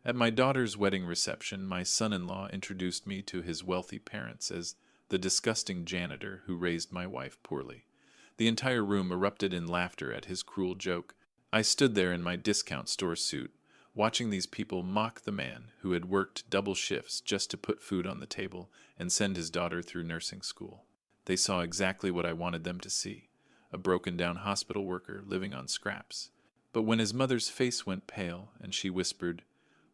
At my daughter's wedding reception, my son-in-law introduced me to his wealthy parents as the disgusting janitor who raised my wife poorly. The entire room erupted in laughter at his cruel joke. I stood there in my discount store suit, watching these people mock the man who had worked double shifts just to put food on the table and send his daughter through nursing school. They saw exactly what I wanted them to see, a broken-down hospital worker living on scraps. But when his mother's face went pale and she whispered,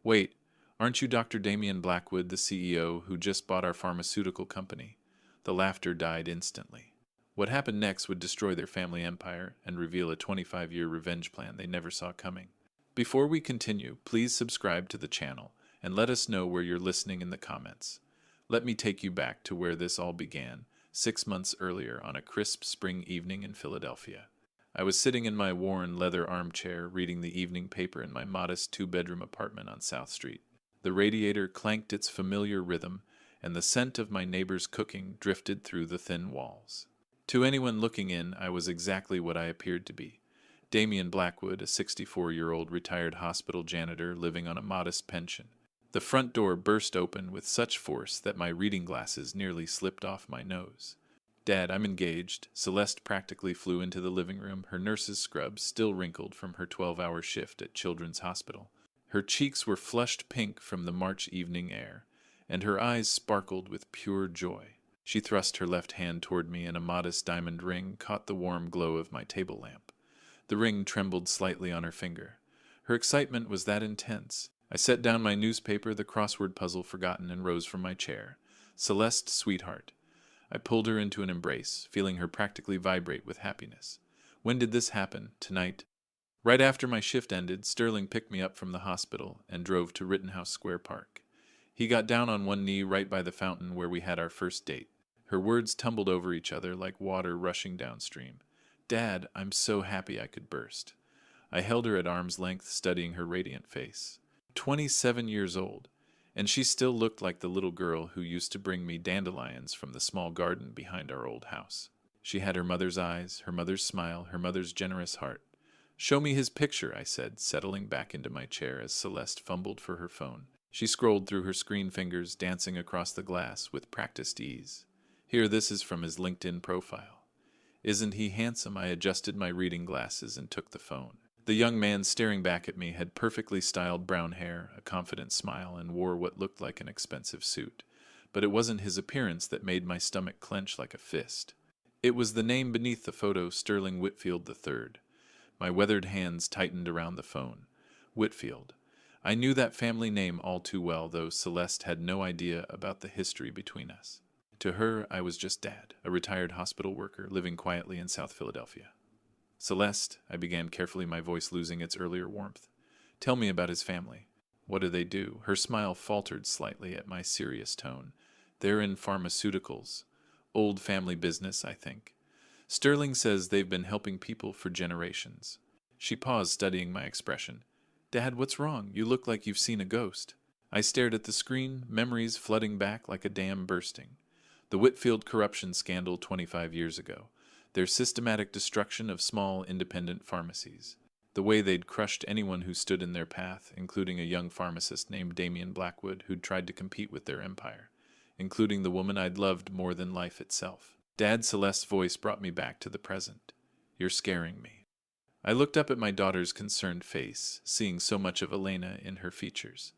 "Wait, aren't you Dr. Damien Blackwood, the CEO who just bought our pharmaceutical company?" The laughter died instantly. What happened next would destroy their family empire and reveal a 25-year revenge plan they never saw coming. Before we continue, please subscribe to the channel and let us know where you're listening in the comments. Let me take you back to where this all began, 6 months earlier on a crisp spring evening in Philadelphia. I was sitting in my worn leather armchair reading the evening paper in my modest two-bedroom apartment on South Street. The radiator clanked its familiar rhythm, and the scent of my neighbor's cooking drifted through the thin walls. To anyone looking in, I was exactly what I appeared to be. Damien Blackwood, a 64-year-old retired hospital janitor living on a modest pension. The front door burst open with such force that my reading glasses nearly slipped off my nose. "Dad, I'm engaged." Celeste practically flew into the living room, her nurse's scrubs still wrinkled from her 12-hour shift at Children's Hospital. Her cheeks were flushed pink from the March evening air, and her eyes sparkled with pure joy. She thrust her left hand toward me, and a modest diamond ring caught the warm glow of my table lamp. The ring trembled slightly on her finger. Her excitement was that intense. I set down my newspaper, the crossword puzzle forgotten, and rose from my chair. "Celeste, sweetheart." I pulled her into an embrace, feeling her practically vibrate with happiness. "When did this happen? Tonight?" Right after my shift ended, Sterling picked me up from the hospital and drove to Rittenhouse Square Park. He got down on one knee right by the fountain where we had our first date. Her words tumbled over each other like water rushing downstream. "Dad, I'm so happy I could burst." I held her at arm's length, studying her radiant face. 27 years old, and she still looked like the little girl who used to bring me dandelions from the small garden behind our old house. She had her mother's eyes, her mother's smile, her mother's generous heart. "Show me his picture," I said, settling back into my chair as Celeste fumbled for her phone. She scrolled through her screen fingers, dancing across the glass with practiced ease. "Here, this is from his LinkedIn profile." "Isn't he handsome?" I adjusted my reading glasses and took the phone. The young man staring back at me had perfectly styled brown hair, a confident smile, and wore what looked like an expensive suit. But it wasn't his appearance that made my stomach clench like a fist. It was the name beneath the photo, Sterling Whitfield III. My weathered hands tightened around the phone. Whitfield. I knew that family name all too well, though Celeste had no idea about the history between us. To her, I was just Dad, a retired hospital worker living quietly in South Philadelphia. "Celeste," I began carefully, my voice losing its earlier warmth. "Tell me about his family. What do they do?" Her smile faltered slightly at my serious tone. "They're in pharmaceuticals. Old family business, I think. Sterling says they've been helping people for generations." She paused, studying my expression. "Dad, what's wrong? You look like you've seen a ghost." I stared at the screen, memories flooding back like a dam bursting. The Whitfield corruption scandal 25 years ago. Their systematic destruction of small, independent pharmacies. The way they'd crushed anyone who stood in their path, including a young pharmacist named Damien Blackwood who'd tried to compete with their empire, including the woman I'd loved more than life itself. Dad, Celeste's voice brought me back to the present. "You're scaring me." I looked up at my daughter's concerned face, seeing so much of Elena in her features.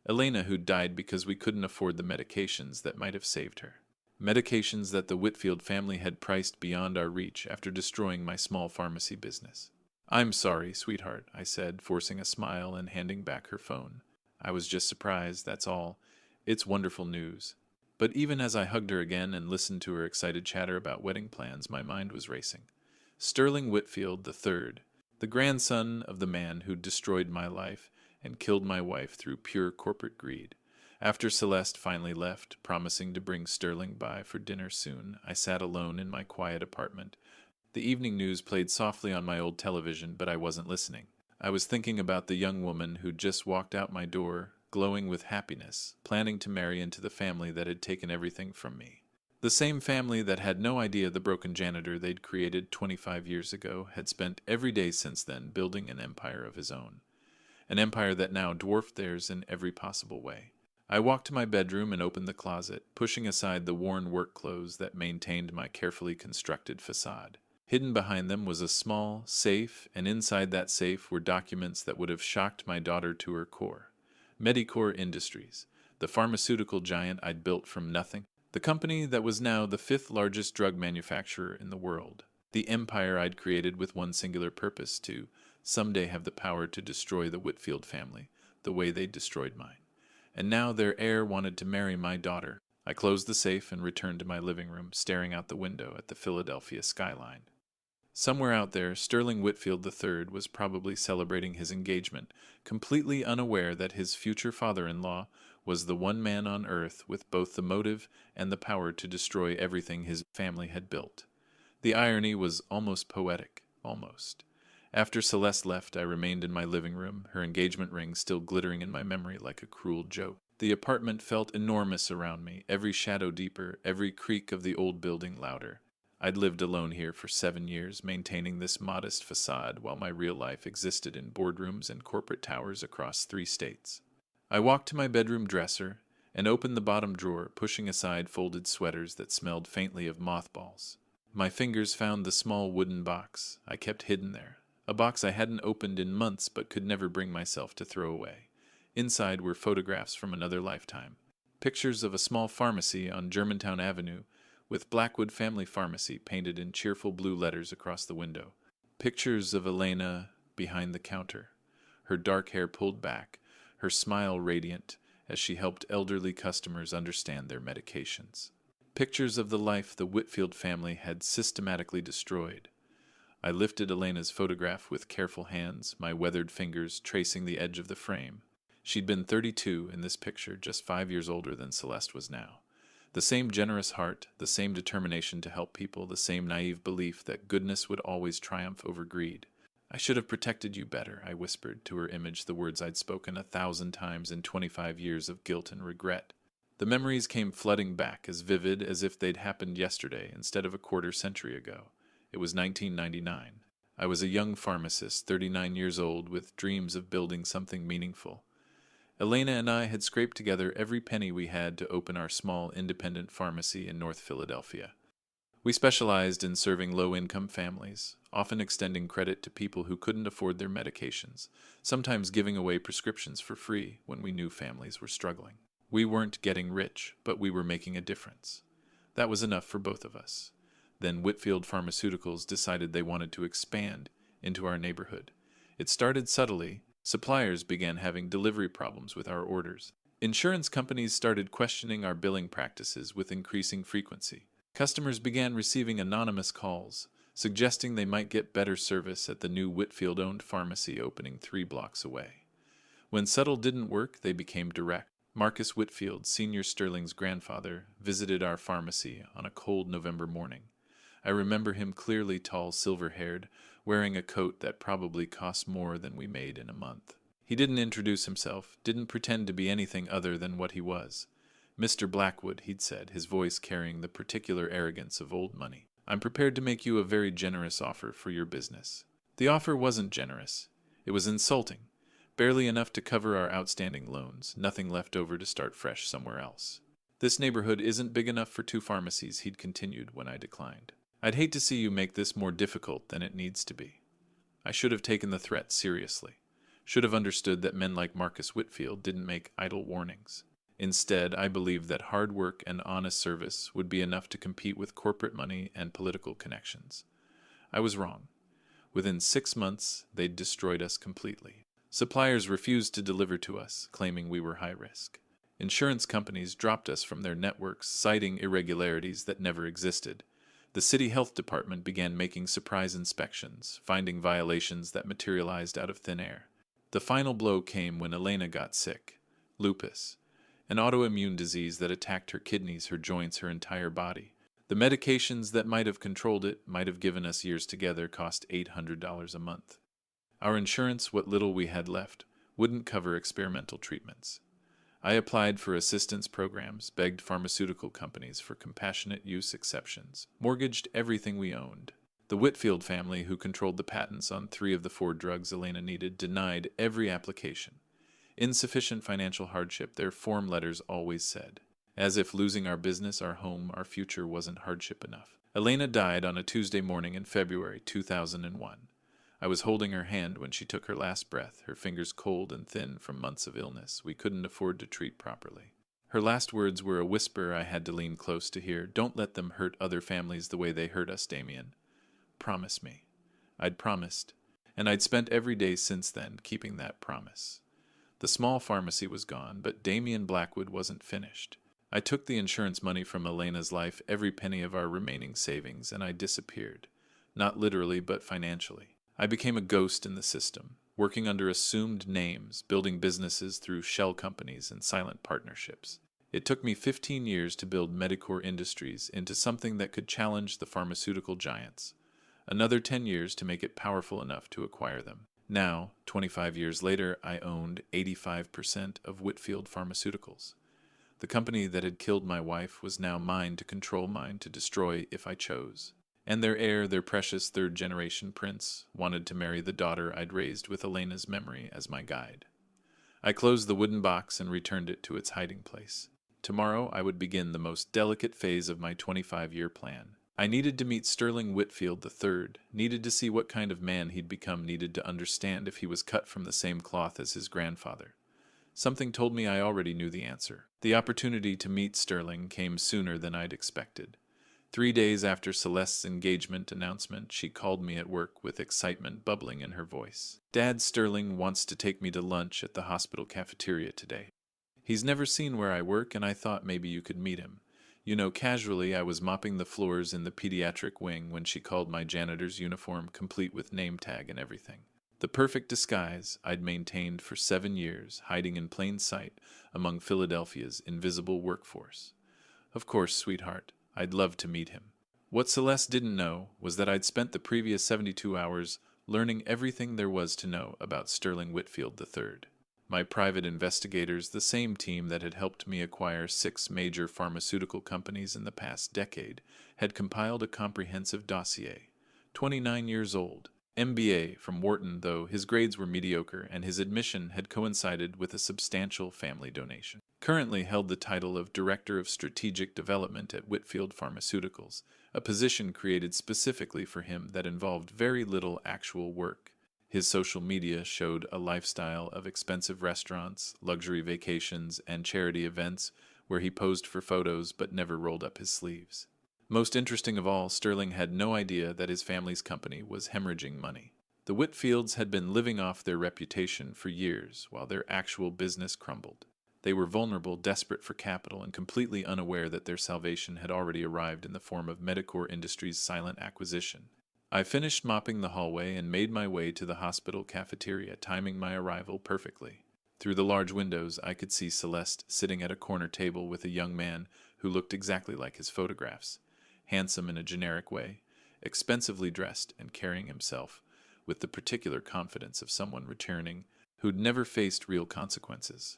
Elena, who'd died because we couldn't afford the medications that might have saved her. Medications that the Whitfield family had priced beyond our reach after destroying my small pharmacy business. "I'm sorry, sweetheart," I said, forcing a smile and handing back her phone. "I was just surprised, that's all. It's wonderful news." But even as I hugged her again and listened to her excited chatter about wedding plans, my mind was racing. Sterling Whitfield III, the grandson of the man who destroyed my life and killed my wife through pure corporate greed. After Celeste finally left, promising to bring Sterling by for dinner soon, I sat alone in my quiet apartment. The evening news played softly on my old television, but I wasn't listening. I was thinking about the young woman who'd just walked out my door, glowing with happiness, planning to marry into the family that had taken everything from me. The same family that had no idea the broken janitor they'd created 25 years ago had spent every day since then building an empire of his own. an empire that now dwarfed theirs in every possible way. I walked to my bedroom and opened the closet, pushing aside the worn work clothes that maintained my carefully constructed facade. Hidden behind them was a small safe, and inside that safe were documents that would have shocked my daughter to her core. Medicor Industries, the pharmaceutical giant I'd built from nothing, the company that was now the fifth largest drug manufacturer in the world, the empire I'd created with one singular purpose: to someday have the power to destroy the Whitfield family the way they destroyed mine. And now their heir wanted to marry my daughter. I closed the safe and returned to my living room, staring out the window at the Philadelphia skyline. Somewhere out there, Sterling Whitfield III was probably celebrating his engagement, completely unaware that his future father-in-law was the one man on earth with both the motive and the power to destroy everything his family had built. The irony was almost poetic, almost. After Celeste left, I remained in my living room, her engagement ring still glittering in my memory like a cruel joke. The apartment felt enormous around me, every shadow deeper, every creak of the old building louder. I'd lived alone here for 7 years, maintaining this modest facade while my real life existed in boardrooms and corporate towers across 3 states. I walked to my bedroom dresser and opened the bottom drawer, pushing aside folded sweaters that smelled faintly of mothballs. My fingers found the small wooden box I kept hidden there, a box I hadn't opened in months but could never bring myself to throw away. Inside were photographs from another lifetime, pictures of a small pharmacy on Germantown Avenue with Blackwood Family Pharmacy painted in cheerful blue letters across the window, pictures of Elena behind the counter, her dark hair pulled back, her smile radiant as she helped elderly customers understand their medications. Pictures of the life the Whitfield family had systematically destroyed. I lifted Elena's photograph with careful hands, my weathered fingers tracing the edge of the frame. She'd been 32 in this picture, just 5 years older than Celeste was now. The same generous heart, the same determination to help people, the same naive belief that goodness would always triumph over greed. "I should have protected you better," I whispered to her image the words I'd spoken 1,000 times in 25 years of guilt and regret. The memories came flooding back, as vivid as if they'd happened yesterday instead of a quarter century ago. It was 1999. I was a young pharmacist, 39 years old, with dreams of building something meaningful. Elena and I had scraped together every penny we had to open our small independent pharmacy in North Philadelphia. We specialized in serving low-income families, often extending credit to people who couldn't afford their medications, sometimes giving away prescriptions for free when we knew families were struggling. We weren't getting rich, but we were making a difference. That was enough for both of us. Then Whitfield Pharmaceuticals decided they wanted to expand into our neighborhood. It started subtly. Suppliers began having delivery problems with our orders. Insurance companies started questioning our billing practices with increasing frequency. Customers began receiving anonymous calls, suggesting they might get better service at the new Whitfield-owned pharmacy opening 3 blocks away. When subtle didn't work, they became direct. Marcus Whitfield, Senior Sterling's grandfather, visited our pharmacy on a cold November morning. I remember him clearly, tall, silver-haired, wearing a coat that probably cost more than we made in a month. He didn't introduce himself, didn't pretend to be anything other than what he was. "Mr. Blackwood," he'd said, his voice carrying the particular arrogance of old money. "I'm prepared to make you a very generous offer for your business." The offer wasn't generous. It was insulting. Barely enough to cover our outstanding loans, nothing left over to start fresh somewhere else. "This neighborhood isn't big enough for 2 pharmacies," he'd continued when I declined. "I'd hate to see you make this more difficult than it needs to be." I should have taken the threat seriously. Should have understood that men like Marcus Whitfield didn't make idle warnings. Instead, I believed that hard work and honest service would be enough to compete with corporate money and political connections. I was wrong. Within 6 months, they'd destroyed us completely. Suppliers refused to deliver to us, claiming we were high risk. Insurance companies dropped us from their networks, citing irregularities that never existed. The city health department began making surprise inspections, finding violations that materialized out of thin air. The final blow came when Elena got sick. Lupus, an autoimmune disease that attacked her kidneys, her joints, her entire body. The medications that might have controlled it, might have given us years together, cost $800 a month. Our insurance, what little we had left, wouldn't cover experimental treatments. I applied for assistance programs, begged pharmaceutical companies for compassionate use exceptions, mortgaged everything we owned. The Whitfield family, who controlled the patents on 3 of the 4 drugs Elena needed, denied every application. Insufficient financial hardship, their form letters always said. As if losing our business, our home, our future wasn't hardship enough. Elena died on a Tuesday morning in February 2001. I was holding her hand when she took her last breath, her fingers cold and thin from months of illness we couldn't afford to treat properly. Her last words were a whisper I had to lean close to hear. "Don't let them hurt other families the way they hurt us, Damien. Promise me." I'd promised, and I'd spent every day since then keeping that promise. The small pharmacy was gone, but Damien Blackwood wasn't finished. I took the insurance money from Elena's life, every penny of our remaining savings, and I disappeared. Not literally, but financially. I became a ghost in the system, working under assumed names, building businesses through shell companies and silent partnerships. It took me 15 years to build Medicor Industries into something that could challenge the pharmaceutical giants. Another 10 years to make it powerful enough to acquire them. Now, 25 years later, I owned 85% of Whitfield Pharmaceuticals. The company that had killed my wife was now mine to control, mine to destroy if I chose. And their heir, their precious third-generation prince, wanted to marry the daughter I'd raised with Elena's memory as my guide. I closed the wooden box and returned it to its hiding place. Tomorrow I would begin the most delicate phase of my 25-year plan. I needed to meet Sterling Whitfield III, needed to see what kind of man he'd become, needed to understand if he was cut from the same cloth as his grandfather. Something told me I already knew the answer. The opportunity to meet Sterling came sooner than I'd expected. 3 days after Celeste's engagement announcement, she called me at work with excitement bubbling in her voice. "Dad, Sterling wants to take me to lunch at the hospital cafeteria today. He's never seen where I work, and I thought maybe you could meet him." You know, casually I was mopping the floors in the pediatric wing when she called my janitor's uniform, complete with name tag and everything. The perfect disguise I'd maintained for 7 years, hiding in plain sight among Philadelphia's invisible workforce. Of course, sweetheart, I'd love to meet him. What Celeste didn't know was that I'd spent the previous 72 hours learning everything there was to know about Sterling Whitfield III. My private investigators, the same team that had helped me acquire 6 major pharmaceutical companies in the past decade, had compiled a comprehensive dossier. 29 years old, MBA from Wharton, though his grades were mediocre and his admission had coincided with a substantial family donation. Currently held the title of Director of Strategic Development at Whitfield Pharmaceuticals, a position created specifically for him that involved very little actual work. His social media showed a lifestyle of expensive restaurants, luxury vacations, and charity events where he posed for photos but never rolled up his sleeves. Most interesting of all, Sterling had no idea that his family's company was hemorrhaging money. The Whitfields had been living off their reputation for years while their actual business crumbled. They were vulnerable, desperate for capital, and completely unaware that their salvation had already arrived in the form of Medicor Industries' silent acquisition. I finished mopping the hallway and made my way to the hospital cafeteria, timing my arrival perfectly. Through the large windows, I could see Celeste sitting at a corner table with a young man who looked exactly like his photographs, handsome in a generic way, expensively dressed and carrying himself with the particular confidence of someone returning who'd never faced real consequences.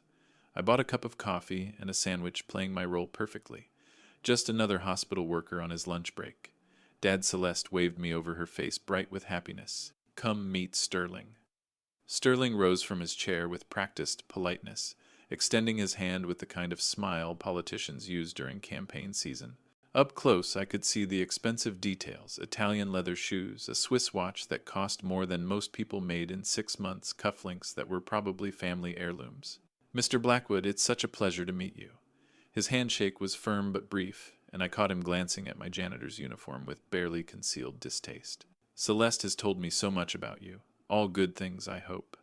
I bought a cup of coffee and a sandwich, playing my role perfectly. Just another hospital worker on his lunch break. Dad Celeste waved me over her face, bright with happiness. "Come meet Sterling." Sterling rose from his chair with practiced politeness, extending his hand with the kind of smile politicians use during campaign season. Up close, I could see the expensive details: Italian leather shoes, a Swiss watch that cost more than most people made in 6 months, cufflinks that were probably family heirlooms. "Mr. Blackwood, it's such a pleasure to meet you." His handshake was firm but brief, and I caught him glancing at my janitor's uniform with barely concealed distaste. "Celeste has told me so much about you. All good things, I hope."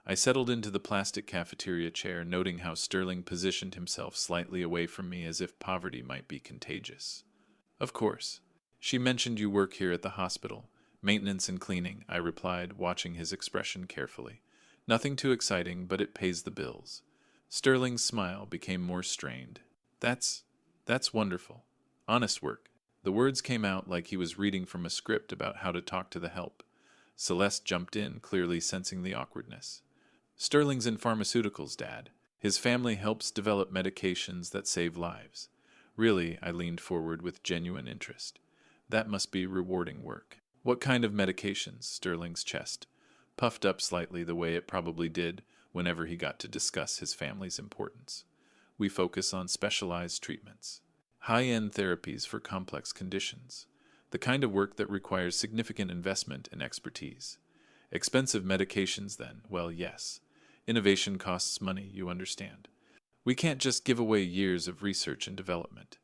I settled into the plastic cafeteria chair, noting how Sterling positioned himself slightly away from me as if poverty might be contagious. "Of course. She mentioned you work here at the hospital. Maintenance and cleaning," I replied, watching his expression carefully. "Nothing too exciting, but it pays the bills." Sterling's smile became more strained. That's wonderful. Honest work." The words came out like he was reading from a script about how to talk to the help. Celeste jumped in, clearly sensing the awkwardness. "Sterling's in pharmaceuticals, Dad. His family helps develop medications that save lives." "Really?" I leaned forward with genuine interest. "That must be rewarding work." What kind of medications? Sterling's chest puffed up slightly the way it probably did whenever he got to discuss his family's importance. We focus on specialized treatments, high-end therapies for complex conditions, the kind of work that requires significant investment and expertise. Expensive medications, then? Well, yes. Innovation costs money, you understand. We can't just give away years of research and development.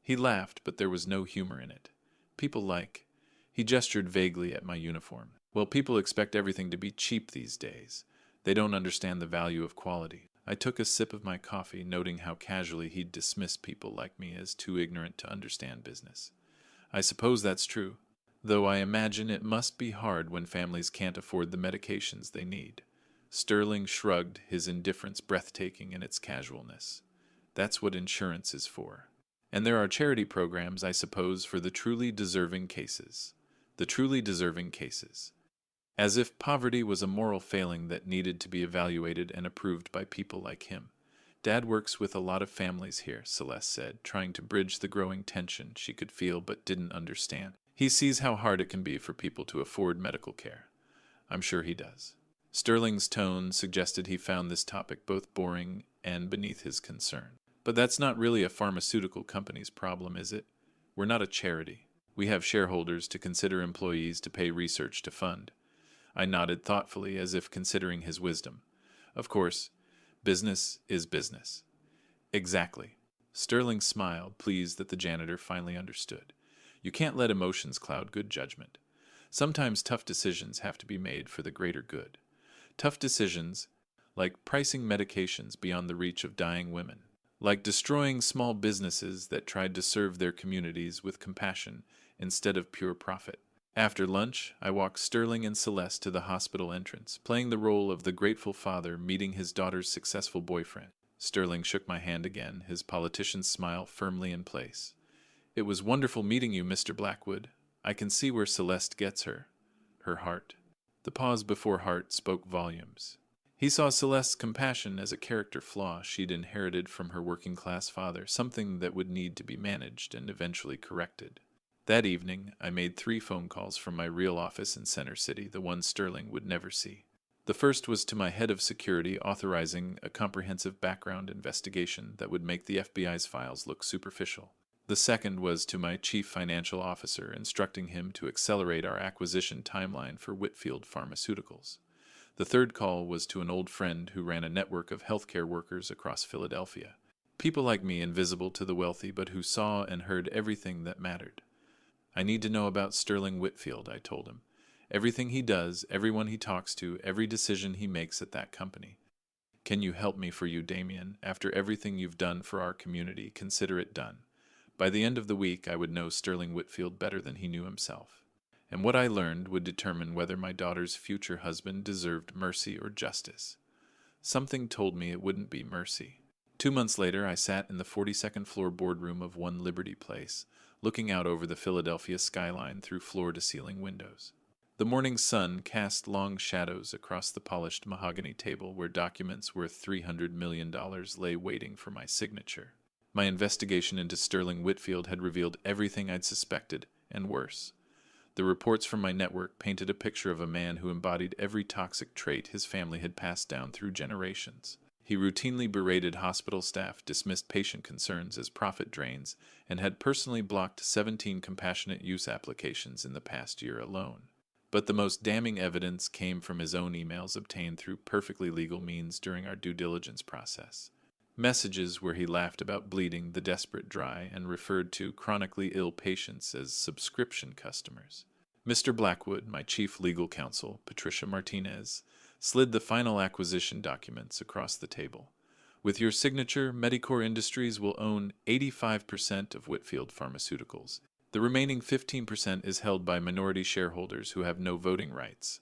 He laughed, but there was no humor in it. People like... He gestured vaguely at my uniform. Well, people expect everything to be cheap these days. They don't understand the value of quality. I took a sip of my coffee, noting how casually he'd dismissed people like me as too ignorant to understand business. I suppose that's true, though I imagine it must be hard when families can't afford the medications they need. Sterling shrugged, his indifference breathtaking in its casualness. That's what insurance is for. And there are charity programs, I suppose, for the truly deserving cases. The truly deserving cases. As if poverty was a moral failing that needed to be evaluated and approved by people like him. Dad works with a lot of families here, Celeste said, trying to bridge the growing tension she could feel but didn't understand. He sees how hard it can be for people to afford medical care. I'm sure he does. Sterling's tone suggested he found this topic both boring and beneath his concern. But that's not really a pharmaceutical company's problem, is it? We're not a charity. We have shareholders to consider, employees to pay, research to fund. I nodded thoughtfully, as if considering his wisdom. Of course, business is business. Exactly. Sterling smiled, pleased that the janitor finally understood. You can't let emotions cloud good judgment. Sometimes tough decisions have to be made for the greater good. Tough decisions, like pricing medications beyond the reach of dying women, like destroying small businesses that tried to serve their communities with compassion instead of pure profit. After lunch, I walked Sterling and Celeste to the hospital entrance, playing the role of the grateful father meeting his daughter's successful boyfriend. Sterling shook my hand again, his politician's smile firmly in place. It was wonderful meeting you, Mr. Blackwood. I can see where Celeste gets her heart. The pause before heart spoke volumes. He saw Celeste's compassion as a character flaw she'd inherited from her working-class father, something that would need to be managed and eventually corrected. That evening, I made 3 phone calls from my real office in Center City, the one Sterling would never see. The first was to my head of security, authorizing a comprehensive background investigation that would make the FBI's files look superficial. The second was to my chief financial officer, instructing him to accelerate our acquisition timeline for Whitfield Pharmaceuticals. The third call was to an old friend who ran a network of healthcare workers across Philadelphia. People like me, invisible to the wealthy, but who saw and heard everything that mattered. I need to know about Sterling Whitfield, I told him. Everything he does, everyone he talks to, every decision he makes at that company. Can you help me for you, Damien? After everything you've done for our community, consider it done. By the end of the week, I would know Sterling Whitfield better than he knew himself. And what I learned would determine whether my daughter's future husband deserved mercy or justice. Something told me it wouldn't be mercy. 2 months later, I sat in the 42nd floor boardroom of One Liberty Place, looking out over the Philadelphia skyline through floor-to-ceiling windows. The morning sun cast long shadows across the polished mahogany table where documents worth $300 million lay waiting for my signature. My investigation into Sterling Whitfield had revealed everything I'd suspected, and worse. The reports from my network painted a picture of a man who embodied every toxic trait his family had passed down through generations. He routinely berated hospital staff, dismissed patient concerns as profit drains, and had personally blocked 17 compassionate use applications in the past year alone. But the most damning evidence came from his own emails obtained through perfectly legal means during our due diligence process. Messages where he laughed about bleeding the desperate dry and referred to chronically ill patients as subscription customers. Mr. Blackwood, my chief legal counsel, Patricia Martinez, slid the final acquisition documents across the table. With your signature, Medicor Industries will own 85% of Whitfield Pharmaceuticals. The remaining 15% is held by minority shareholders who have no voting rights.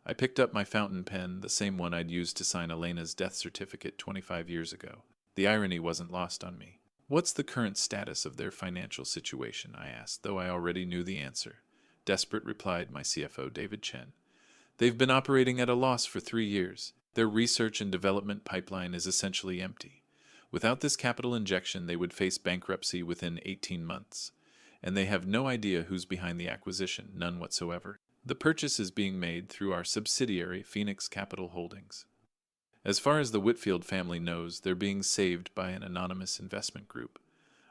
I picked up my fountain pen, the same one I'd used to sign Elena's death certificate 25 years ago. The irony wasn't lost on me. What's the current status of their financial situation? I asked, though I already knew the answer. Desperate, replied my CFO, David Chen. They've been operating at a loss for 3 years. Their research and development pipeline is essentially empty. Without this capital injection, they would face bankruptcy within 18 months. And they have no idea who's behind the acquisition, none whatsoever. The purchase is being made through our subsidiary, Phoenix Capital Holdings. As far as the Whitfield family knows, they're being saved by an anonymous investment group.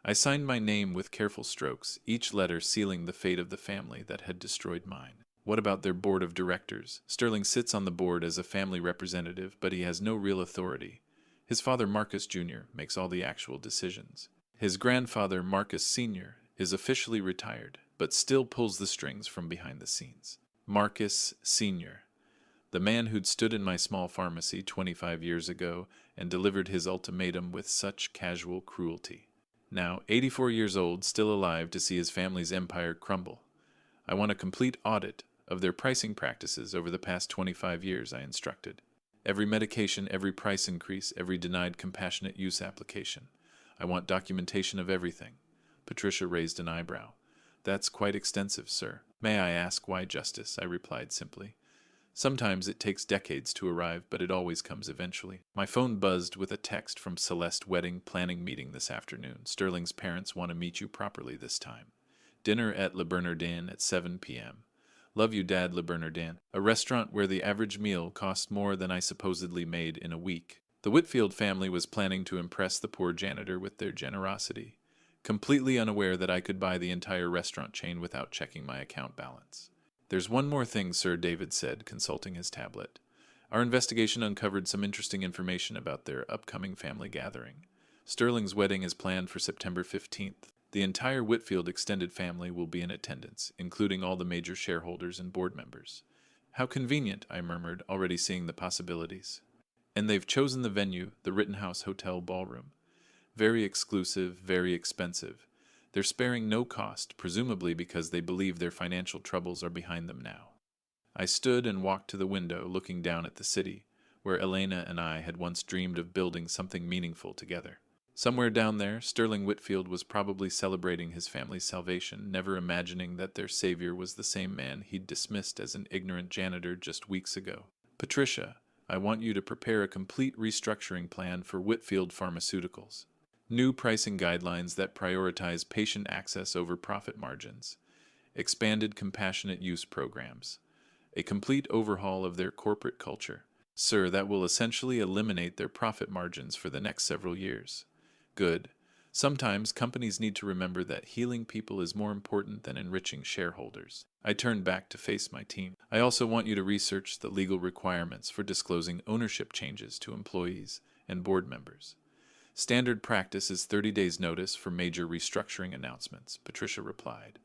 I signed my name with careful strokes, each letter sealing the fate of the family that had destroyed mine. What about their board of directors? Sterling sits on the board as a family representative, but he has no real authority. His father, Marcus Jr., makes all the actual decisions. His grandfather, Marcus Sr., is officially retired, but still pulls the strings from behind the scenes. Marcus Sr., the man who'd stood in my small pharmacy 25 years ago and delivered his ultimatum with such casual cruelty. Now, 84 years old, still alive to see his family's empire crumble. I want a complete audit of their pricing practices over the past 25 years, I instructed. Every medication, every price increase, every denied compassionate use application. I want documentation of everything. Patricia raised an eyebrow. That's quite extensive, sir. May I ask why justice? I replied simply. Sometimes it takes decades to arrive, but it always comes eventually. My phone buzzed with a text from Celeste wedding planning meeting this afternoon. Sterling's parents want to meet you properly this time. Dinner at Le Bernardin at 7 p.m. Love you, Dad. Le Bernardin, a restaurant where the average meal cost more than I supposedly made in a week. The Whitfield family was planning to impress the poor janitor with their generosity, completely unaware that I could buy the entire restaurant chain without checking my account balance. There's one more thing, sir, David said, consulting his tablet. Our investigation uncovered some interesting information about their upcoming family gathering. Sterling's wedding is planned for September 15th. The entire Whitfield extended family will be in attendance, including all the major shareholders and board members. How convenient, I murmured, already seeing the possibilities. And they've chosen the venue, the Rittenhouse Hotel Ballroom. Very exclusive, very expensive. They're sparing no cost, presumably because they believe their financial troubles are behind them now. I stood and walked to the window, looking down at the city, where Elena and I had once dreamed of building something meaningful together. Somewhere down there, Sterling Whitfield was probably celebrating his family's salvation, never imagining that their savior was the same man he'd dismissed as an ignorant janitor just weeks ago. Patricia, I want you to prepare a complete restructuring plan for Whitfield Pharmaceuticals. New pricing guidelines that prioritize patient access over profit margins. Expanded compassionate use programs. A complete overhaul of their corporate culture. Sir, that will essentially eliminate their profit margins for the next several years. Good. Sometimes companies need to remember that healing people is more important than enriching shareholders. I turned back to face my team. I also want you to research the legal requirements for disclosing ownership changes to employees and board members. Standard practice is 30 days' notice for major restructuring announcements, Patricia replied.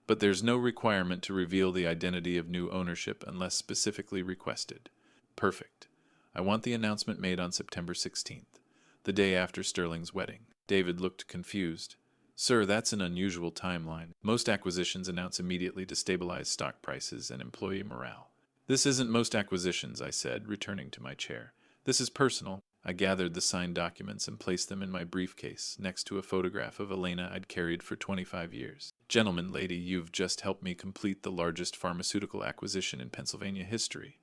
But there's no requirement to reveal the identity of new ownership unless specifically requested. Perfect. I want the announcement made on September 16th, the day after Sterling's wedding. David looked confused. Sir, that's an unusual timeline. Most acquisitions announce immediately to stabilize stock prices and employee morale. This isn't most acquisitions, I said, returning to my chair. This is personal. I gathered the signed documents and placed them in my briefcase, next to a photograph of Elena I'd carried for 25 years. Gentlemen, lady, you've just helped me complete the largest pharmaceutical acquisition in Pennsylvania history.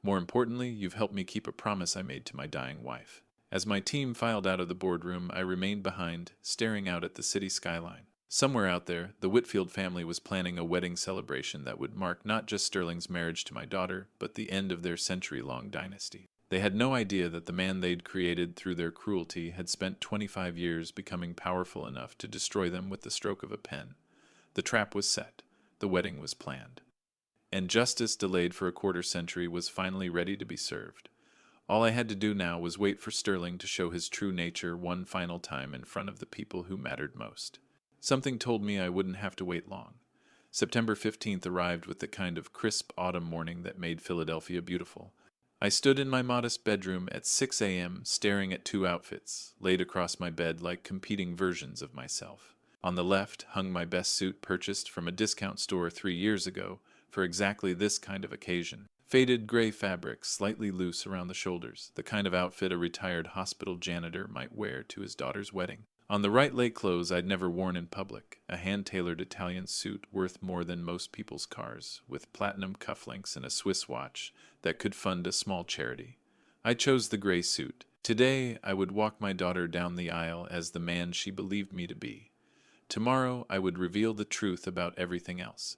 More importantly, you've helped me keep a promise I made to my dying wife. As my team filed out of the boardroom, I remained behind, staring out at the city skyline. Somewhere out there, the Whitfield family was planning a wedding celebration that would mark not just Sterling's marriage to my daughter, but the end of their century-long dynasty. They had no idea that the man they'd created through their cruelty had spent 25 years becoming powerful enough to destroy them with the stroke of a pen. The trap was set. The wedding was planned. And justice, delayed for a quarter century, was finally ready to be served. All I had to do now was wait for Sterling to show his true nature one final time in front of the people who mattered most. Something told me I wouldn't have to wait long. September 15th arrived with the kind of crisp autumn morning that made Philadelphia beautiful. I stood in my modest bedroom at 6 a.m. staring at two outfits, laid across my bed like competing versions of myself. On the left hung my best suit purchased from a discount store 3 years ago for exactly this kind of occasion. Faded gray fabric, slightly loose around the shoulders, the kind of outfit a retired hospital janitor might wear to his daughter's wedding. On the right lay clothes I'd never worn in public, a hand-tailored Italian suit worth more than most people's cars, with platinum cufflinks and a Swiss watch that could fund a small charity. I chose the gray suit. Today I would walk my daughter down the aisle as the man she believed me to be. Tomorrow I would reveal the truth about everything else.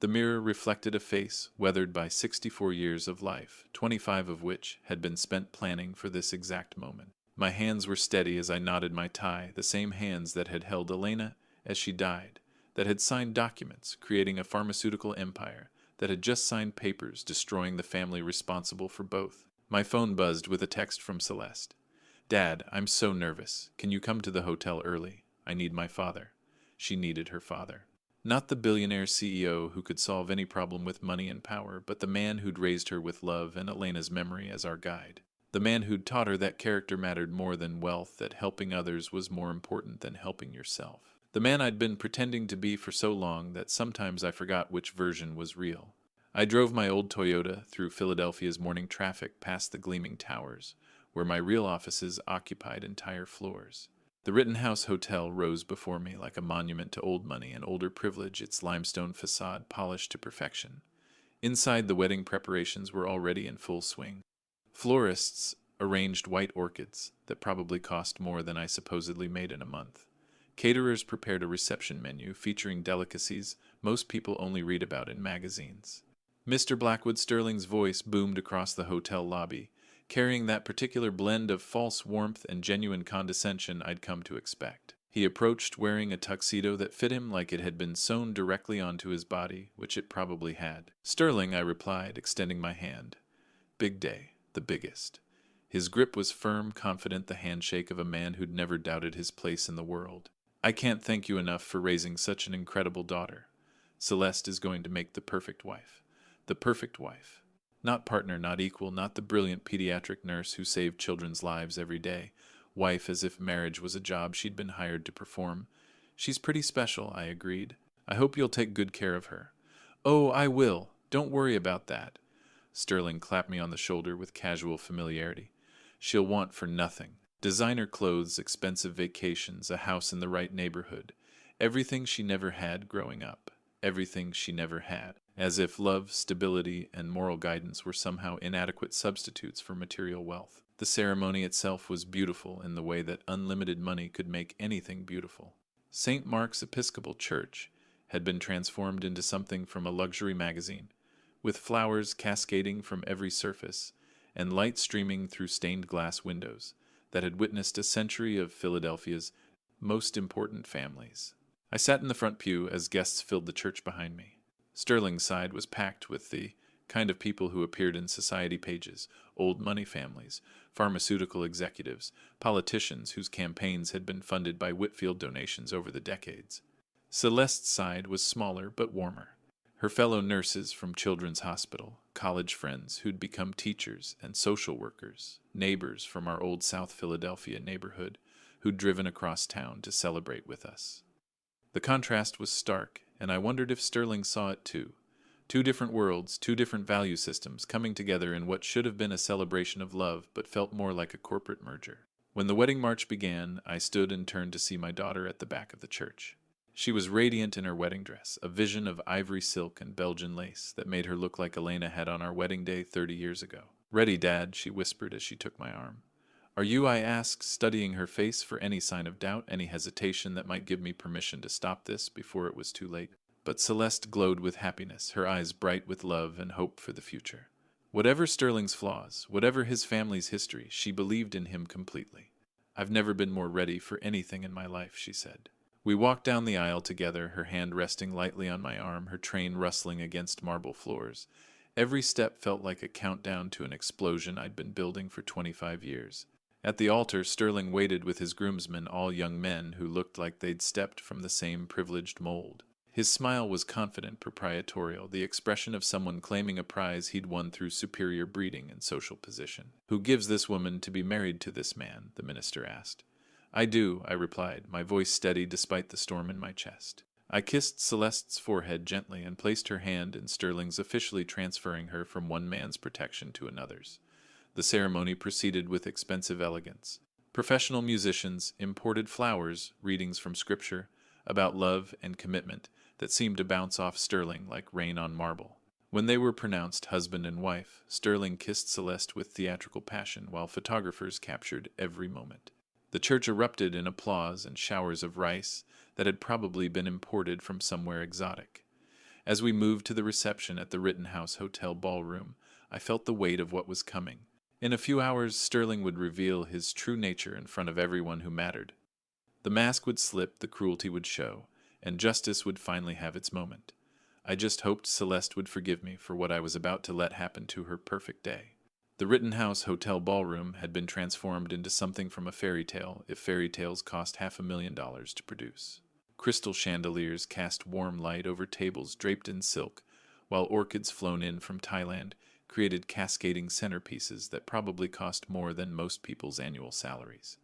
The mirror reflected a face weathered by 64 years of life, 25 of which had been spent planning for this exact moment. My hands were steady as I knotted my tie, the same hands that had held Elena as she died, that had signed documents creating a pharmaceutical empire, that had just signed papers destroying the family responsible for both. My phone buzzed with a text from Celeste. "Dad, I'm so nervous. Can you come to the hotel early? I need my father." She needed her father. Not the billionaire CEO who could solve any problem with money and power, but the man who'd raised her with love and Elena's memory as our guide. The man who'd taught her that character mattered more than wealth, that helping others was more important than helping yourself. The man I'd been pretending to be for so long that sometimes I forgot which version was real. I drove my old Toyota through Philadelphia's morning traffic past the gleaming towers, where my real offices occupied entire floors. The Rittenhouse Hotel rose before me like a monument to old money and older privilege, its limestone facade polished to perfection. Inside, the wedding preparations were already in full swing. Florists arranged white orchids that probably cost more than I supposedly made in a month. Caterers prepared a reception menu featuring delicacies most people only read about in magazines. Mr. Blackwood Sterling's voice boomed across the hotel lobby, carrying that particular blend of false warmth and genuine condescension I'd come to expect. He approached wearing a tuxedo that fit him like it had been sewn directly onto his body, which it probably had. "Sterling," I replied, extending my hand. "Big day, the biggest." His grip was firm, confident, the handshake of a man who'd never doubted his place in the world. "I can't thank you enough for raising such an incredible daughter. Celeste is going to make the perfect wife. The perfect wife. Not partner, not equal, not the brilliant pediatric nurse who saved children's lives every day. Wife as if marriage was a job she'd been hired to perform. She's pretty special," I agreed. "I hope you'll take good care of her." "Oh, I will. Don't worry about that." Sterling clapped me on the shoulder with casual familiarity. "She'll want for nothing. Designer clothes, expensive vacations, a house in the right neighborhood. Everything she never had growing up. Everything she never had. As if love, stability, and moral guidance were somehow inadequate substitutes for material wealth. The ceremony itself was beautiful in the way that unlimited money could make anything beautiful. St. Mark's Episcopal Church had been transformed into something from a luxury magazine, with flowers cascading from every surface and light streaming through stained glass windows that had witnessed a century of Philadelphia's most important families. I sat in the front pew as guests filled the church behind me. Sterling's side was packed with the kind of people who appeared in society pages, old money families, pharmaceutical executives, politicians whose campaigns had been funded by Whitfield donations over the decades. Celeste's side was smaller but warmer. Her fellow nurses from Children's Hospital, college friends who'd become teachers and social workers, neighbors from our old South Philadelphia neighborhood who'd driven across town to celebrate with us. The contrast was stark, and I wondered if Sterling saw it too. Two different worlds, two different value systems coming together in what should have been a celebration of love but felt more like a corporate merger. When the wedding march began, I stood and turned to see my daughter at the back of the church. She was radiant in her wedding dress, a vision of ivory silk and Belgian lace that made her look like Elena had on our wedding day 30 years ago. "Ready, Dad," she whispered as she took my arm. "Are you?" I asked, studying her face for any sign of doubt, any hesitation that might give me permission to stop this before it was too late. But Celeste glowed with happiness, her eyes bright with love and hope for the future. Whatever Sterling's flaws, whatever his family's history, she believed in him completely. "I've never been more ready for anything in my life," she said. We walked down the aisle together, her hand resting lightly on my arm, her train rustling against marble floors. Every step felt like a countdown to an explosion I'd been building for 25 years. At the altar, Sterling waited with his groomsmen, all young men who looked like they'd stepped from the same privileged mold. His smile was confident, proprietorial, the expression of someone claiming a prize he'd won through superior breeding and social position. "Who gives this woman to be married to this man?" the minister asked. "I do," I replied, my voice steady despite the storm in my chest. I kissed Celeste's forehead gently and placed her hand in Sterling's, officially transferring her from one man's protection to another's. The ceremony proceeded with expensive elegance. Professional musicians, imported flowers, readings from scripture, about love and commitment that seemed to bounce off Sterling like rain on marble. When they were pronounced husband and wife, Sterling kissed Celeste with theatrical passion while photographers captured every moment. The church erupted in applause and showers of rice that had probably been imported from somewhere exotic. As we moved to the reception at the Rittenhouse Hotel ballroom, I felt the weight of what was coming. In a few hours, Sterling would reveal his true nature in front of everyone who mattered. The mask would slip, the cruelty would show, and justice would finally have its moment. I just hoped Celeste would forgive me for what I was about to let happen to her perfect day. The Rittenhouse Hotel ballroom had been transformed into something from a fairy tale, if fairy tales cost $500,000 to produce. Crystal chandeliers cast warm light over tables draped in silk, while orchids flown in from Thailand created cascading centerpieces that probably cost more than most people's annual salaries.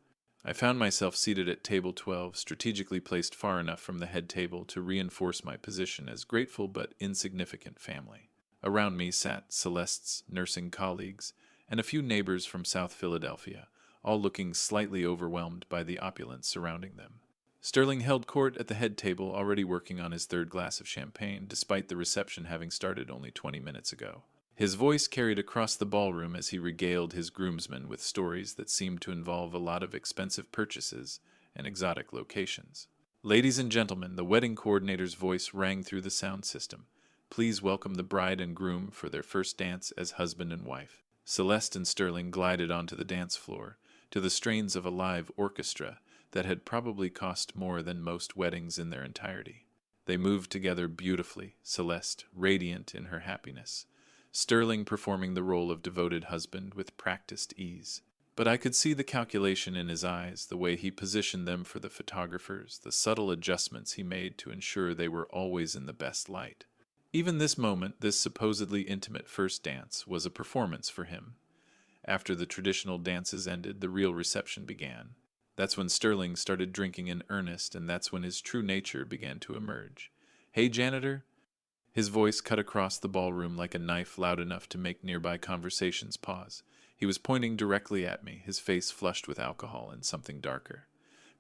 I found myself seated at table 12, strategically placed far enough from the head table to reinforce my position as grateful but insignificant family. Around me sat Celeste's nursing colleagues and a few neighbors from South Philadelphia, all looking slightly overwhelmed by the opulence surrounding them. Sterling held court at the head table, already working on his third glass of champagne, despite the reception having started only 20 minutes ago. His voice carried across the ballroom as he regaled his groomsmen with stories that seemed to involve a lot of expensive purchases and exotic locations. Ladies and gentlemen, the wedding coordinator's voice rang through the sound system. Please welcome the bride and groom for their first dance as husband and wife. Celeste and Sterling glided onto the dance floor, to the strains of a live orchestra that had probably cost more than most weddings in their entirety. They moved together beautifully, Celeste radiant in her happiness, Sterling performing the role of devoted husband with practiced ease. But I could see the calculation in his eyes, the way he positioned them for the photographers, the subtle adjustments he made to ensure they were always in the best light. Even this moment, this supposedly intimate first dance, was a performance for him. After the traditional dances ended, the real reception began. That's when Sterling started drinking in earnest, and that's when his true nature began to emerge. "Hey, janitor?" His voice cut across the ballroom like a knife, loud enough to make nearby conversations pause. He was pointing directly at me, his face flushed with alcohol and something darker.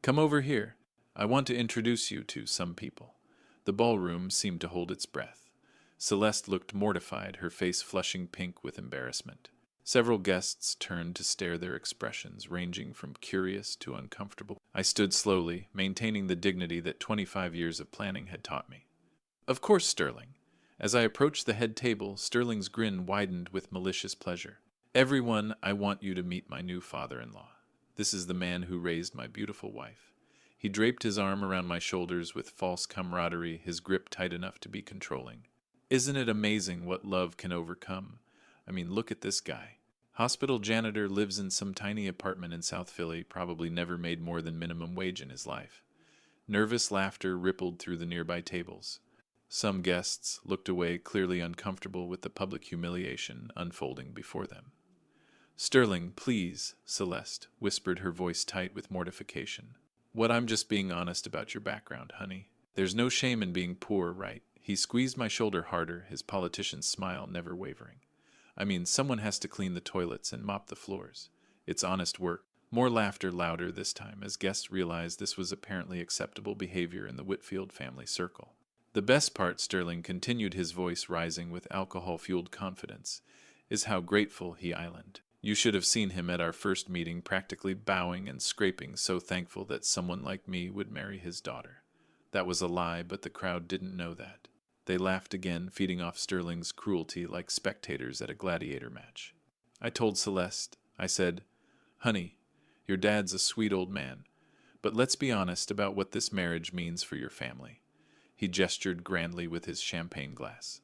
"Come over here. I want to introduce you to some people." The ballroom seemed to hold its breath. Celeste looked mortified, her face flushing pink with embarrassment. Several guests turned to stare, their expressions ranging from curious to uncomfortable. I stood slowly, maintaining the dignity that 25 years of planning had taught me. "Of course, Sterling." As I approached the head table, Sterling's grin widened with malicious pleasure. "Everyone, I want you to meet my new father-in-law. This is the man who raised my beautiful wife." He draped his arm around my shoulders with false camaraderie, his grip tight enough to be controlling. "Isn't it amazing what love can overcome? I mean, look at this guy. Hospital janitor, lives in some tiny apartment in South Philly, probably never made more than minimum wage in his life." Nervous laughter rippled through the nearby tables. Some guests looked away, clearly uncomfortable with the public humiliation unfolding before them. "Sterling, please," Celeste whispered, her voice tight with mortification. I'm just being honest about your background, honey. There's no shame in being poor, right?" He squeezed my shoulder harder, his politician's smile never wavering. "I mean, someone has to clean the toilets and mop the floors. It's honest work." More laughter, louder this time, as guests realized this was apparently acceptable behavior in the Whitfield family circle. "The best part," Sterling continued, his voice rising with alcohol-fueled confidence, "is how grateful he island. You should have seen him at our first meeting, practically bowing and scraping, so thankful that someone like me would marry his daughter." That was a lie, but the crowd didn't know that. They laughed again, feeding off Sterling's cruelty like spectators at a gladiator match. I told Celeste, I said, "Honey, your dad's a sweet old man, but let's be honest about what this marriage means for your family." He gestured grandly with his champagne glass.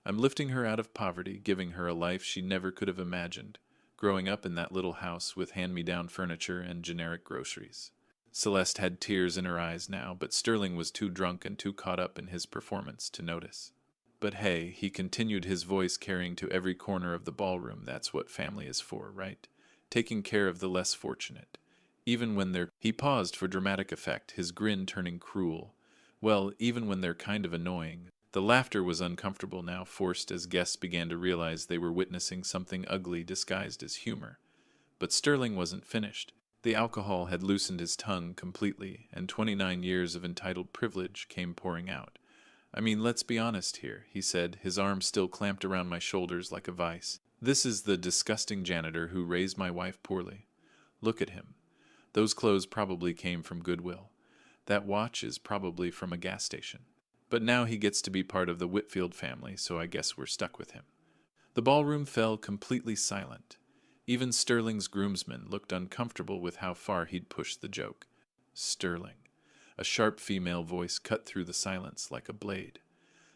"I'm lifting her out of poverty, giving her a life she never could have imagined, growing up in that little house with hand-me-down furniture and generic groceries." Celeste had tears in her eyes now, but Sterling was too drunk and too caught up in his performance to notice. "But hey," he continued, his voice carrying to every corner of the ballroom, "that's what family is for, right? Taking care of the less fortunate. Even when they're—" He paused for dramatic effect, his grin turning cruel. "Well, even when they're kind of annoying." The laughter was uncomfortable now, forced as guests began to realize they were witnessing something ugly disguised as humor. But Sterling wasn't finished. The alcohol had loosened his tongue completely, and 29 years of entitled privilege came pouring out. "I mean, let's be honest here," he said, his arm still clamped around my shoulders like a vice. "This is the disgusting janitor who raised my wife poorly. Look at him. Those clothes probably came from Goodwill. That watch is probably from a gas station. But now he gets to be part of the Whitfield family, so I guess we're stuck with him. The ballroom fell completely silent. Even Sterling's groomsmen looked uncomfortable with how far he'd pushed the joke. Sterling. A sharp female voice cut through the silence like a blade.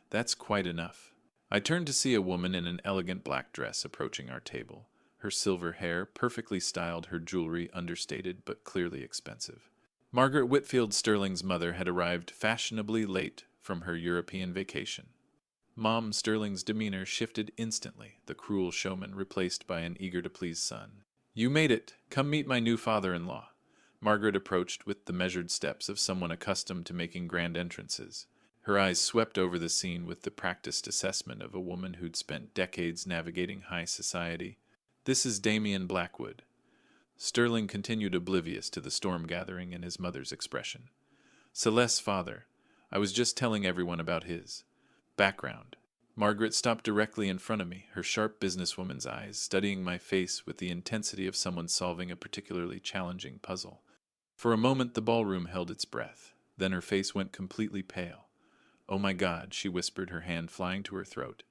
That's quite enough. I turned to see a woman in an elegant black dress approaching our table. Her silver hair, perfectly styled, her jewelry understated but clearly expensive. Margaret Whitfield Sterling's mother had arrived fashionably late from her European vacation. Mom Sterling's demeanor shifted instantly, the cruel showman replaced by an eager-to-please son. "You made it. Come meet my new father-in-law." Margaret approached with the measured steps of someone accustomed to making grand entrances. Her eyes swept over the scene with the practiced assessment of a woman who'd spent decades navigating high society. "This is Damien Blackwood." Sterling continued oblivious to the storm gathering in his mother's expression. "Celeste's father. I was just telling everyone about his background." Margaret stopped directly in front of me, her sharp businesswoman's eyes studying my face with the intensity of someone solving a particularly challenging puzzle. For a moment the ballroom held its breath. Then her face went completely pale. "Oh my God," she whispered, her hand flying to her throat.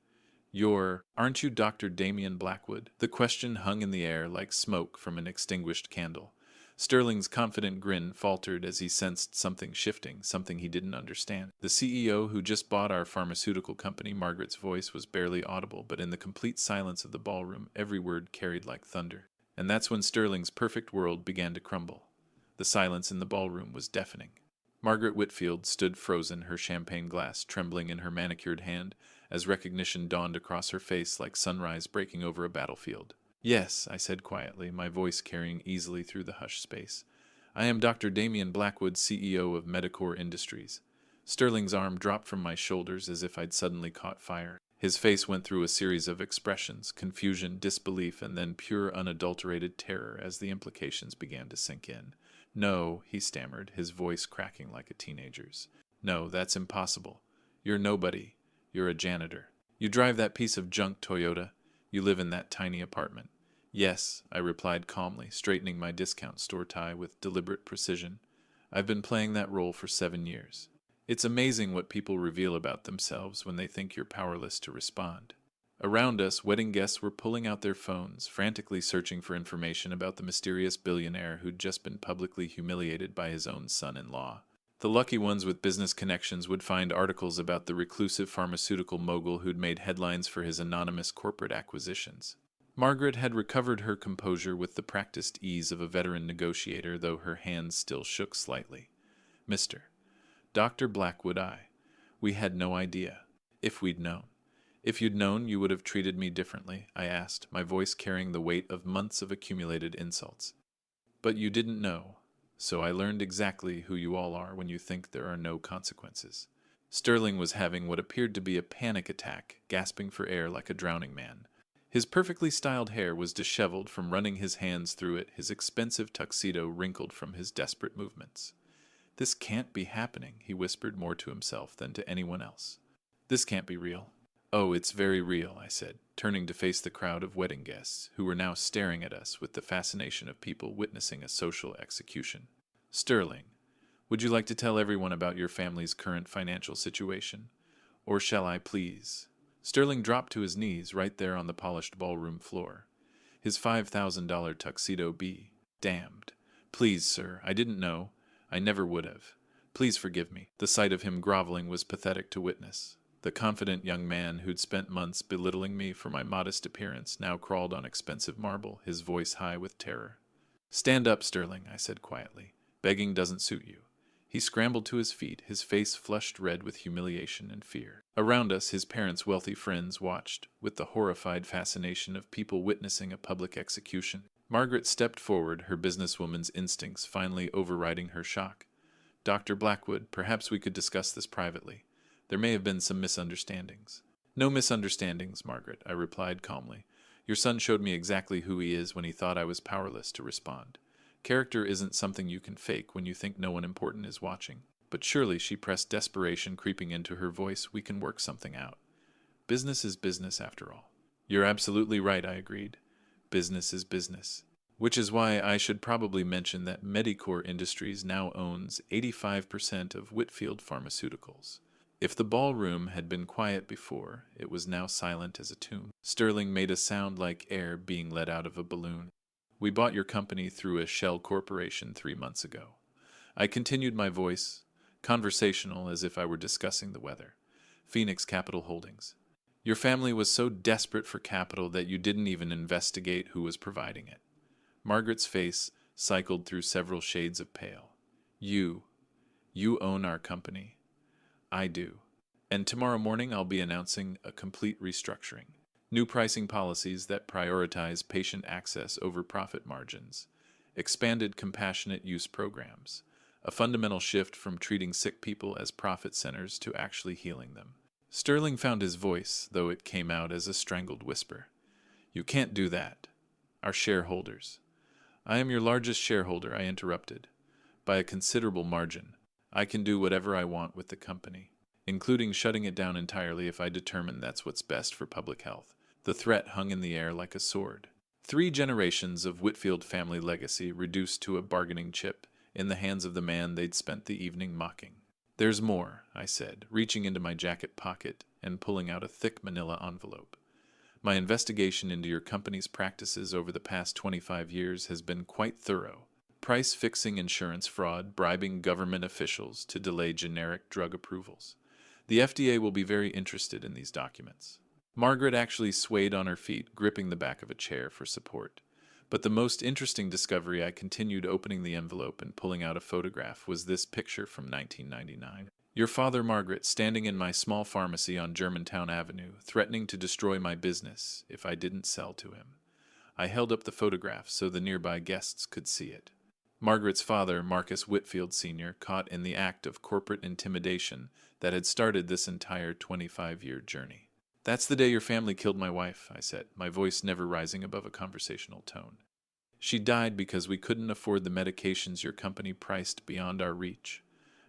Aren't you Dr. Damien Blackwood?" The question hung in the air like smoke from an extinguished candle. Sterling's confident grin faltered as he sensed something shifting, something he didn't understand. "The CEO who just bought our pharmaceutical company." Margaret's voice was barely audible, but in the complete silence of the ballroom, every word carried like thunder. And that's when Sterling's perfect world began to crumble. The silence in the ballroom was deafening. Margaret Whitfield stood frozen, her champagne glass trembling in her manicured hand, as recognition dawned across her face like sunrise breaking over a battlefield. "Yes," I said quietly, my voice carrying easily through the hushed space. "I am Dr. Damien Blackwood, CEO of Medicor Industries." Sterling's arm dropped from my shoulders as if I'd suddenly caught fire. His face went through a series of expressions, confusion, disbelief, and then pure unadulterated terror as the implications began to sink in. "No," he stammered, his voice cracking like a teenager's. "No, that's impossible. You're nobody. You're a janitor. You drive that piece of junk Toyota. You live in that tiny apartment." "Yes," I replied calmly, straightening my discount store tie with deliberate precision. "I've been playing that role for 7 years. It's amazing what people reveal about themselves when they think you're powerless to respond." Around us, wedding guests were pulling out their phones, frantically searching for information about the mysterious billionaire who'd just been publicly humiliated by his own son-in-law. The lucky ones with business connections would find articles about the reclusive pharmaceutical mogul who'd made headlines for his anonymous corporate acquisitions. Margaret had recovered her composure with the practiced ease of a veteran negotiator, though her hands still shook slightly. "Mr. Dr. Blackwood, we had no idea. If we'd known." "If you'd known, you would have treated me differently," I asked, my voice carrying the weight of months of accumulated insults. "But you didn't know, so I learned exactly who you all are when you think there are no consequences." Sterling was having what appeared to be a panic attack, gasping for air like a drowning man. His perfectly styled hair was disheveled from running his hands through it, his expensive tuxedo wrinkled from his desperate movements. "This can't be happening," he whispered more to himself than to anyone else. "This can't be real." "Oh, it's very real," I said, turning to face the crowd of wedding guests, who were now staring at us with the fascination of people witnessing a social execution. "Sterling, would you like to tell everyone about your family's current financial situation? Or shall I, please?" Sterling dropped to his knees right there on the polished ballroom floor. His $5,000 tuxedo be damned. "Please, sir, I didn't know. I never would have. Please forgive me." The sight of him groveling was pathetic to witness. The confident young man who'd spent months belittling me for my modest appearance now crawled on expensive marble, his voice high with terror. "Stand up, Sterling," I said quietly. "Begging doesn't suit you." He scrambled to his feet, his face flushed red with humiliation and fear. Around us, his parents' wealthy friends watched, with the horrified fascination of people witnessing a public execution. Margaret stepped forward, her businesswoman's instincts finally overriding her shock. "Dr. Blackwood, perhaps we could discuss this privately. There may have been some misunderstandings." "No misunderstandings, Margaret," I replied calmly. "Your son showed me exactly who he is when he thought I was powerless to respond. Character isn't something you can fake when you think no one important is watching." "But surely," she pressed, desperation creeping into her voice, "we can work something out. Business is business after all." "You're absolutely right," I agreed. "Business is business." Which is why I should probably mention that Medicor Industries now owns 85% of Whitfield Pharmaceuticals. If the ballroom had been quiet before, it was now silent as a tomb. Sterling made a sound like air being let out of a balloon. We bought your company through a shell corporation 3 months ago. I continued, my voice conversational as if I were discussing the weather. Phoenix Capital Holdings. Your family was so desperate for capital that you didn't even investigate who was providing it. Margaret's face cycled through several shades of pale. You own our company. I do. And tomorrow morning I'll be announcing a complete restructuring. New pricing policies that prioritize patient access over profit margins. Expanded compassionate use programs. A fundamental shift from treating sick people as profit centers to actually healing them. Sterling found his voice, though it came out as a strangled whisper. You can't do that. Our shareholders. I am your largest shareholder, I interrupted. By a considerable margin. I can do whatever I want with the company, including shutting it down entirely if I determine that's what's best for public health. The threat hung in the air like a sword. 3 generations of Whitfield family legacy reduced to a bargaining chip in the hands of the man they'd spent the evening mocking. There's more, I said, reaching into my jacket pocket and pulling out a thick manila envelope. My investigation into your company's practices over the past 25 years has been quite thorough. Price-fixing insurance fraud, bribing government officials to delay generic drug approvals. The FDA will be very interested in these documents. Margaret actually swayed on her feet, gripping the back of a chair for support. But the most interesting discovery, I continued, opening the envelope and pulling out a photograph, was this picture from 1999. Your father, Margaret, standing in my small pharmacy on Germantown Avenue, threatening to destroy my business if I didn't sell to him. I held up the photograph so the nearby guests could see it. Margaret's father, Marcus Whitfield Sr., caught in the act of corporate intimidation that had started this entire 25-year journey. That's the day your family killed my wife, I said, my voice never rising above a conversational tone. She died because we couldn't afford the medications your company priced beyond our reach.